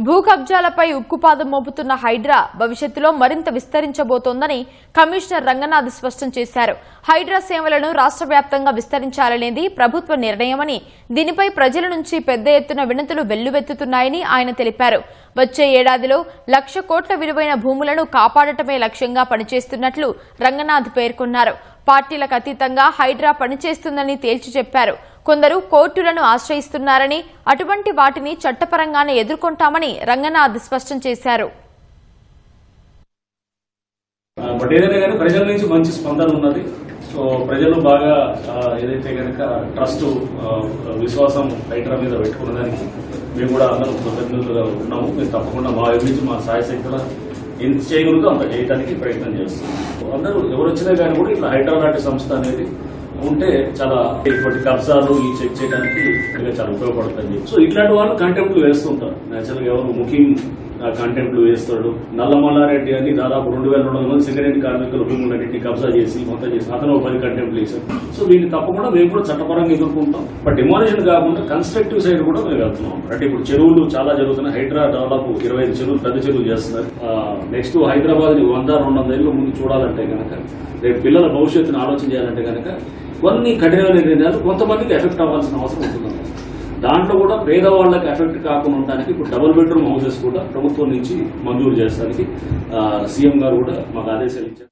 భూ కబ్జాలపై ఉక్కుపాదం మోపుతున్న హైడ్రా భవిష్యత్తులో మరింత విస్తరించబోతోందని కమిషనర్ రంగనాథ్ స్పష్టం చేశారు. హైడ్రా సేవలను రాష్ట్ర వ్యాప్తంగా విస్తరించాలనేది ప్రభుత్వ నిర్ణయమని, దీనిపై ప్రజల నుంచి పెద్ద ఎత్తున వినతులు వెల్లువెత్తుతున్నాయని ఆయన తెలిపారు. వచ్చే ఏడాదిలో 1,00,000 కోట్ల విలువైన భూములను కాపాడటమే లక్ష్యంగా పనిచేస్తున్నట్లు రంగనాథ్ పేర్కొన్నారు. పార్టీలకు అతీతంగా హైడ్రా పనిచేస్తుందని తేల్చి చెప్పారు. కొందరు కోర్టులను ఆశ్రయిస్తున్నారని, అటువంటి వాటిని చట్టపరంగానే ఎదుర్కొంటామని రంగనాథ్ స్పష్టం చేశారు. ప్రజల నుంచి మంచి స్పందన ఉన్నది. సో ప్రజలు బాగా ఏదైతే కనుక ట్రస్ట్ విశ్వాసం హైడ్రా మీద పెట్టుకున్న దానికి మేము కూడా అందరం కృతజ్ఞతలుగా ఉన్నాము. మేము తప్పకుండా మా నుంచి మా సాయశక్తుల ఎంత చేయగలుగుతూ అంత చేయడానికి ప్రయత్నం చేస్తున్నాం. అందరూ ఎవరు వచ్చినా కానీ కూడా ఇట్లా హైడ్రా లాంటి సంస్థ అనేది ఉంటే చాలా ఇటువంటి కబ్జాలు ఈ చెక్ చేయడానికి చాలా ఉపయోగపడుతుంది. సో ఇట్లాంటి వాళ్ళు కంటెంప్ట్లు వేస్తుంటారు. నేచురల్ గా ఎవరు ముఖ్యం కంటెంప్ట్లు వేస్తాడు. నల్లమల్లారెడ్డి అని దాదాపు 2,200 మంది సింగరేణి కార్మికులు భూములన్నింటినీ కబ్జా చేసి మొత్తం చేసి అతను 10 కంటెంప్ట్లు వేశారు. సో వీటిని తప్పకుండా మేము కూడా చట్టపరంగా ఎదుర్కొంటాం. బట్ డిమాలిషన్ కాకుండా కన్స్ట్రక్టివ్ సైడ్ కూడా మేము వెళ్తున్నాం. అంటే ఇప్పుడు చెరువులు చాలా జరుగుతున్నాయి. హైడ్రా దాదాపు 25 చెరువులు పెద్ద చెరువులు చేస్తున్నారు. నెక్స్ట్ హైదరాబాద్ ని 100-200 ఏళ్ళ ముందు చూడాలంటే కనుక, రేపు పిల్లల భవిష్యత్తును ఆలోచన చేయాలంటే కనుక కొన్ని కఠినమైన నిర్ణయాలు కొంతమందికి ఎఫెక్ట్ అవ్వాల్సిన అవసరం ఉంటుంది. దాంట్లో కూడా పేదవాళ్లకు ఎఫెక్ట్ కాకుండా ఉండడానికి ఇప్పుడు డబుల్ బెడ్రూమ్ హౌసెస్ కూడా ప్రభుత్వం నుంచి మంజూరు చేస్తానికి సీఎం గారు కూడా మాకు ఆదేశాలు ఇచ్చారు.